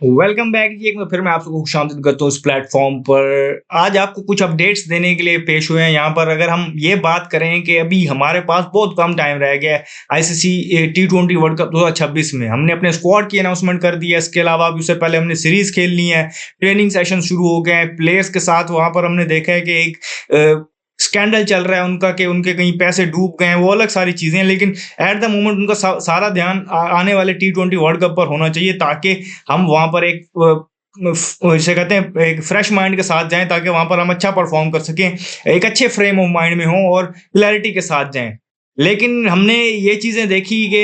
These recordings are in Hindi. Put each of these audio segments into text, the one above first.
वेलकम बैक जी। एक बार फिर मैं आप सबको खुशामदीद करता हूँ इस प्लेटफॉर्म पर। आज आपको कुछ अपडेट्स देने के लिए पेश हुए हैं यहाँ पर। अगर हम ये बात करें कि अभी हमारे पास बहुत कम टाइम रह गया है आईसीसी टी20 वर्ल्ड कप 2026 में। हमने अपने स्क्वाड की अनाउंसमेंट कर दी है। इसके अलावा अभी उससे पहले हमने सीरीज खेलनी है, ट्रेनिंग सेशन शुरू हो गए हैं प्लेयर्स के साथ। वहां पर हमने देखा है कि एक स्कैंडल चल रहा है उनका कि उनके कहीं पैसे डूब गए हैं, वो अलग सारी चीजें हैं। लेकिन एट द मोमेंट उनका सारा ध्यान आने वाले टी20 वर्ल्ड कप पर होना चाहिए, ताकि हम वहां पर एक जिसे कहते हैं एक फ्रेश माइंड के साथ जाएं, ताकि वहां पर हम अच्छा परफॉर्म कर सकें, एक अच्छे फ्रेम ऑफ माइंड में हों और क्लैरिटी के साथ जाएं। लेकिन हमने ये चीजें देखी कि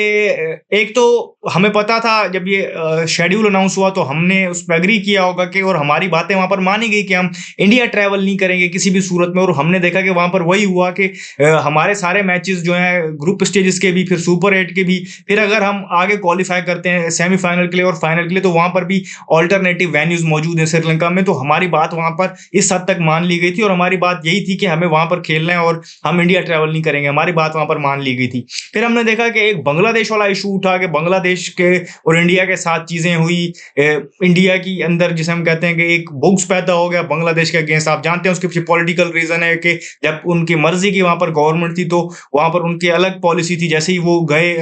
एक तो हमें पता था जब ये शेड्यूल अनाउंस हुआ तो हमने उस पर एग्री किया होगा कि, और हमारी बातें वहां पर मानी गई कि हम इंडिया ट्रैवल नहीं करेंगे किसी भी सूरत में। और हमने देखा कि वहां पर वही हुआ कि हमारे सारे मैचेस जो हैं ग्रुप स्टेजेस के भी, फिर सुपर 8 के भी, फिर अगर हम आगे क्वालिफाई करते हैं सेमीफाइनल के लिए और फाइनल के लिए, तो वहां पर भी ऑल्टरनेटिव वेन्यूज मौजूद हैं श्रीलंका में। तो हमारी बात वहां पर इस हद तक मान ली गई थी, और हमारी बात यही थी कि हमें वहां पर खेलना है और हम इंडिया ट्रैवल नहीं करेंगे। हमारी बात वहां पर मान ली गई थी। फिर हमने देखा कि एक बांग्लादेश वाला इशू उठा कि बांग्लादेश के और इंडिया के साथ चीजें हुई। इंडिया की अंदर जिसे हम कहते हैं कि एक बुक्स पैदा हो गया बांग्लादेश के अगेंस्ट। आप जानते हैं उसके पीछे पॉलिटिकल रीजन है कि जब उनकी मर्जी की वहां पर गवर्नमेंट थी तो वहां पर उनकी अलग पॉलिसी थी। जैसे ही वो गए,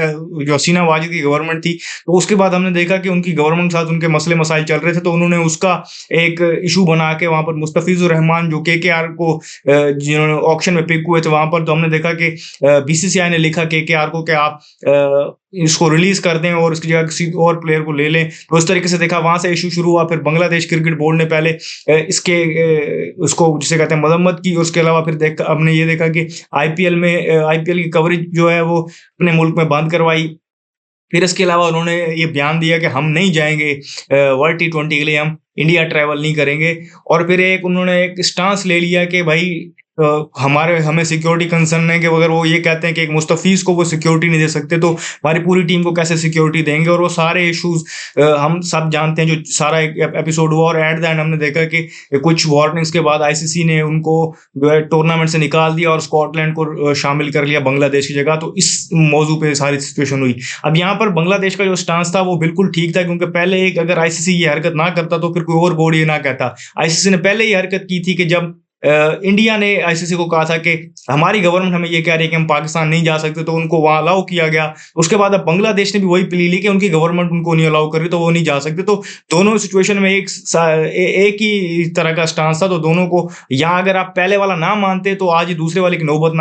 जो हसीना वाजिद की गवर्नमेंट थी, तो उसके बाद हमने देखा कि उनकी गवर्नमेंट के साथ उनके मसले मसाइल चल रहे थे, तो उन्होंने उसका एक इशू बना के वहां पर मुस्तफिजुर रहमान जो केकेआर को जिन्होंने ऑक्शन में पिक हुए थे वहां पर, तो हमने देखा कि बीसीसीआई ने लिखा केकेआर को कि आप इसको रिलीज कर दें और इसकी जगह किसी और प्लेयर को ले लें। तो इस तरीके से देखा, वहां से इशू शुरू हुआ। फिर बांग्लादेश क्रिकेट बोर्ड ने पहले इसके उसको जिसे कहते हैं मजम्मत की। उसके अलावा फिर देख हमने ये देखा कि आईपीएल में आईपीएल की कवरेज जो है वो अपने मुल्क में बंद करवाई। फिर इसके अलावा उन्होंने ये बयान दिया कि हम नहीं जाएंगे वर्ल्ड टी20 के लिए, हम इंडिया ट्रैवल नहीं करेंगे। और फिर एक उन्होंने एक स्टांस ले लिया कि भाई हमारे हमें सिक्योरिटी कंसर्न है कि अगर वो ये कहते हैं कि एक मुस्तफीज को वो सिक्योरिटी नहीं दे सकते, तो हमारी पूरी टीम को कैसे सिक्योरिटी देंगे। और वो सारे इश्यूज हम सब जानते हैं, जो सारा एक एपिसोड हुआ। और एट द एंड हमने देखा कि कुछ वार्निंग्स के बाद आईसीसी ने उनको जो है टूर्नामेंट से निकाल दिया और स्कॉटलैंड को शामिल कर लिया बांग्लादेश की जगह। तो इस मौजू पे सारी सिचुएशन हुई। अब यहाँ पर बांग्लादेश का जो स्टांस था वो बिल्कुल ठीक था, क्योंकि पहले एक अगर आईसीसी ये हरकत ना करता तो फिर कोई और बोर्ड ये ना कहता। आईसीसी ने पहले ही हरकत की थी कि जब इंडिया ने आईसीसी को कहा था कि हमारी गवर्नमेंट हमें ये कह रही है कि हम पाकिस्तान नहीं जा सकते, तो उनको वहां अलाउ किया गया। उसके बाद अब बांग्लादेश ने भी वही प्ली ली कि उनकी गवर्नमेंट उनको नहीं अलाउ कर रही, तो वो नहीं जा सकते। तो दोनों सिचुएशन में एक ही तरह का स्टांस था। तो दोनों को यहाँ अगर आप पहले वाला ना मानते तो आज ये दूसरे वाले की नौबत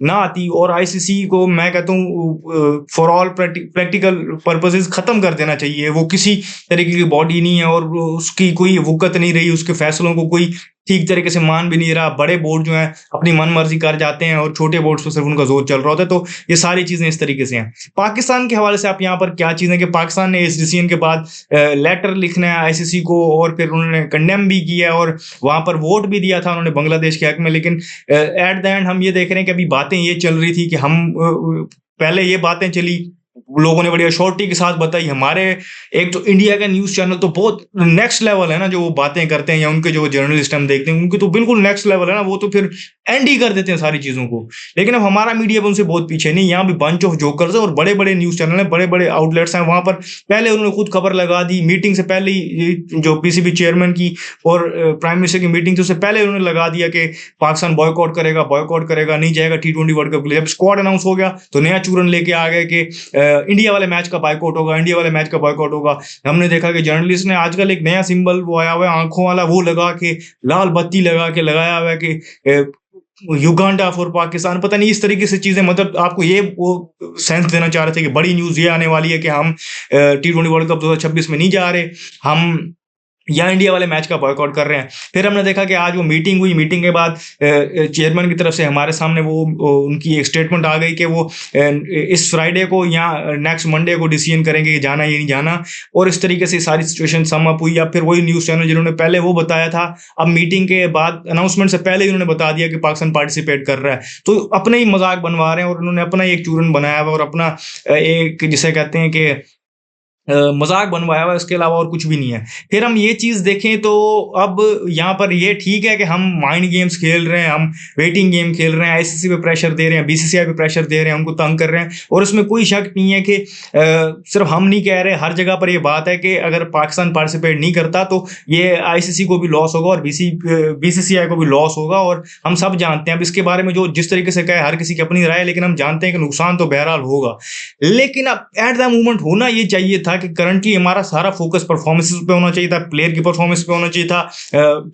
ना आती। और आईसीसी को मैं कहता हूँ फॉर ऑल प्रैक्टिकल पर्पसेस खत्म कर देना चाहिए। वो किसी तरीके की बॉडी नहीं है और उसकी कोई वुकत नहीं रही, उसके फैसलों को कोई ठीक तरीके से मान भी नहीं रहा। बड़े बोर्ड जो हैं अपनी मन मर्जी कर जाते हैं और छोटे बोर्ड पर सिर्फ उनका जोर चल रहा होता है। तो ये सारी चीजें इस तरीके से हैं। पाकिस्तान के हवाले से आप यहाँ पर क्या चीज है कि पाकिस्तान ने इस डिसीजन के बाद लेटर लिखना है आईसीसी को, और फिर उन्होंने कंडेम भी किया और वहां पर वोट भी दिया था उन्होंने बांग्लादेश के हक में। लेकिन एट द एंड हम ये देख रहे हैं कि अभी बातें ये चल रही थी कि हम पहले ये बातें चली, लोगों ने बड़ी अश्योरिटी के साथ बताई। हमारे एक तो इंडिया का न्यूज चैनल तो बहुत नेक्स्ट लेवल है ना, जो वो बातें करते हैं, या उनके जो जर्नलिस्ट हम देखते हैं उनके तो बिल्कुल नेक्स्ट लेवल है ना, वो तो फिर एंड ही कर देते हैं सारी चीजों को। लेकिन अब हमारा मीडिया उनसे बहुत पीछे नहीं, यहाँ भी बंच ऑफ जोकर्स है और बड़े बड़े न्यूज चैनल है, बड़े बड़े आउटलेट्स हैं। वहां पर पहले उन्होंने खुद खबर लगा दी, मीटिंग से पहले ही जो पीसीबी चेयरमैन की और प्राइम मिनिस्टर की मीटिंग थी उससे पहले उन्होंने लगा दिया कि पाकिस्तान बॉयकॉट करेगा, नहीं जाएगा टी20 वर्ल्ड कप के लिए। जब स्क्वाड अनाउंस हो गया तो नया चूरन लेके आ गए कि इंडिया वाले मैच का बायकॉट होगा, इंडिया वाले मैच का बायकॉट होगा। हमने देखा कि जर्नलिस्ट ने आजकल एक नया सिंबल वो आया हुआ है आंखों वाला, वो लगा के लाल बत्ती लगा के लगाया हुआ है कि युगांडा फॉर पाकिस्तान, पता नहीं इस तरीके से चीजें। मतलब आपको ये वो सेंस देना चाह रहे थे कि बड़ी न्यूज ये आने वाली है कि हम टी20 वर्ल्ड कप 2026 में नहीं जा रहे, हम या इंडिया वाले मैच का बॉयकॉट कर रहे हैं। फिर हमने देखा कि आज वो मीटिंग हुई, मीटिंग के बाद चेयरमैन की तरफ से हमारे सामने वो उनकी एक स्टेटमेंट आ गई कि वो इस फ्राइडे को या नेक्स्ट मंडे को डिसीजन करेंगे कि जाना या नहीं जाना। और इस तरीके से सारी सिचुएशन सम अप हुई। या फिर वही न्यूज़ चैनल जिन्होंने पहले वो बताया था, अब मीटिंग के बाद अनाउंसमेंट से पहले ही उन्होंने बता दिया कि पाकिस्तान पार्टिसिपेट कर रहा है। तो अपने ही मजाक बनवा रहे हैं और उन्होंने अपना ही एक चूरन बनाया हुआ और अपना एक जिसे कहते हैं कि मज़ाक बनवाया हुआ है, उसके अलावा और कुछ भी नहीं है। फिर हम ये चीज़ देखें तो अब यहाँ पर ये ठीक है कि हम माइंड गेम्स खेल रहे हैं, हम वेटिंग गेम खेल रहे हैं, आईसीसी पे प्रेशर दे रहे हैं, बीसीसीआई पे प्रेशर दे रहे हैं, उनको तंग कर रहे हैं और उसमें कोई शक नहीं है कि सिर्फ हम नहीं कह रहे, हर जगह पर ये बात है कि अगर पाकिस्तान पार्टिसिपेट नहीं करता तो ये आईसीसी को भी लॉस होगा और बीसीसीआई को भी लॉस होगा और हम सब जानते हैं। अब इसके बारे में जो जिस तरीके से कहे, हर किसी की अपनी राय है, लेकिन हम जानते हैं कि नुकसान तो बहरहाल होगा। लेकिन अब एट द मोमेंट होना ये चाहिए था कि करंटली हमारा सारा फोकस परफॉर्मेंसेस पे होना चाहिए था, प्लेयर की परफॉर्मेंस पे होना चाहिए था,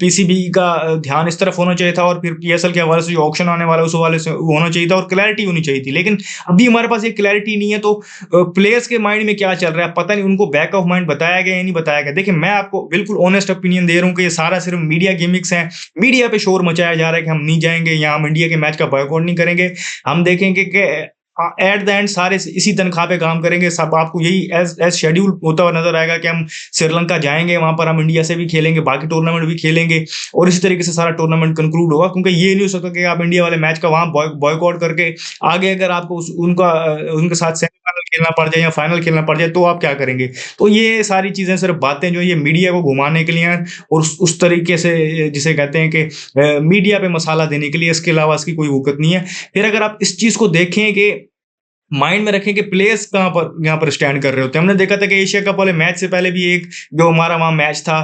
पीसीबी का ध्यान इस तरफ होना चाहिए था और फिर पीएसएल के हवाले से जो ऑक्शन आने वाला है उस हवाले से होना चाहिए था और क्लैरिटी होनी चाहिए थी। लेकिन अभी हमारे पास ये क्लैरिटी नहीं है, तो प्लेयर्स के माइंड में क्या चल रहा है पता नहीं, उनको बैक ऑफ माइंड बताया गया या नहीं बताया गया। देखिए, मैं आपको बिल्कुल ऑनेस्ट ओपिनियन दे रहा हूँ कि ये सारा सिर्फ मीडिया गिमिक्स हैं। मीडिया पे शोर मचाया जा रहा है कि हम नहीं जाएंगे या हम इंडिया के मैच का बॉयकॉट नहीं करेंगे, हम देखेंगे कि एट द एंड सारे इसी तनख्वाह पे काम करेंगे। सब आपको यही एज शेड्यूल होता हुआ नजर आएगा कि हम श्रीलंका जाएंगे, वहां पर हम इंडिया से भी खेलेंगे, बाकी टूर्नामेंट भी खेलेंगे और इसी तरीके से सारा टूर्नामेंट कंक्लूड होगा। क्योंकि ये नहीं हो सकता कि आप इंडिया वाले मैच का वहां बॉयकॉट करके आगे अगर आपको उनके साथ सेमीफाइनल खेलना पड़ जाए या फाइनल खेलना पड़ जाए तो आप क्या करेंगे। तो ये सारी चीजें सिर्फ बातें जो ये मीडिया को घुमाने के लिए हैं और उस तरीके से जिसे कहते हैं कि मीडिया पे मसाला देने के लिए, इसके अलावा इसकी कोई वक़्त नहीं है। फिर अगर आप इस चीज को देखें कि माइंड में रखें कि प्लेयर्स कहाँ पर यहाँ पर स्टैंड कर रहे होते हैं। हमने देखा था कि एशिया कप वाले मैच से पहले भी एक जो हमारा वहाँ मैच था,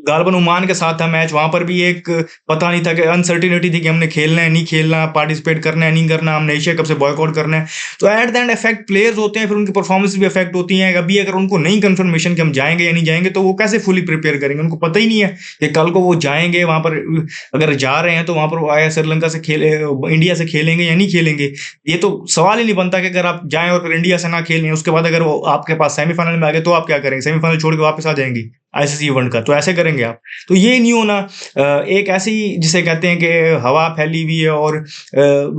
गालबन ओमान के साथ था मैच, वहां पर भी एक पता नहीं था कि अनसर्टिनिटी थी कि हमने खेलना है नहीं खेलना, पार्टिसिपेट करना है नहीं करना, हमने एशिया कप से बॉयकॉट करना है। तो at the end effect players होते हैं, फिर उनकी परफॉर्मेंस भी इफेक्ट होती है। अभी अगर उनको नहीं कंफर्मेशन कि हम जाएंगे या नहीं जाएंगे तो वो कैसे फुली प्रिपेयर करेंगे, उनको पता ही नहीं है कि कल को वो जाएंगे वहां पर, अगर जा रहे हैं तो वहां पर आया श्रीलंका से खेले, इंडिया से खेलेंगे या नहीं खेलेंगे। ये तो सवाल ही नहीं बनता कि अगर आप जाएं और फिर इंडिया से ना खेलें, उसके बाद अगर वो आपके पास सेमीफाइनल में आ गए तो आप क्या करेंगे, सेमीफाइनल छोड़ के वापस आ जाएंगे आईसीसी इवेंट का, तो ऐसे करेंगे आप। तो ये नहीं होना। एक ऐसी जिसे कहते हैं कि हवा फैली हुई है और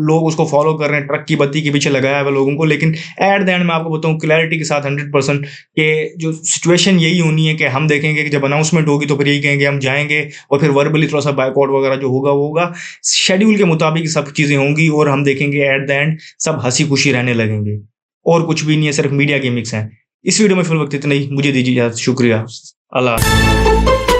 लोग उसको फॉलो कर रहे हैं, ट्रक की बत्ती के पीछे लगाया हुआ लोगों को। लेकिन एट द एंड मैं आपको बताऊं क्लैरिटी के साथ 100% कि जो सिचुएशन यही होनी है कि हम देखेंगे कि जब अनाउंसमेंट होगी तो फिर यही कहेंगे हम जाएंगे और फिर वर्बली थोड़ा सा बायकॉट वगैरह जो होगा वो होगा, शेड्यूल के मुताबिक सब चीजें होंगी और हम देखेंगे एट द एंड सब हंसी खुशी रहने लगेंगे और कुछ भी नहीं है, सिर्फ मीडिया गिमिक्स हैं। इस वीडियो में फिल वक्त इतना ही, मुझे दीजिए इजाजत, शुक्रिया, अल्लाह।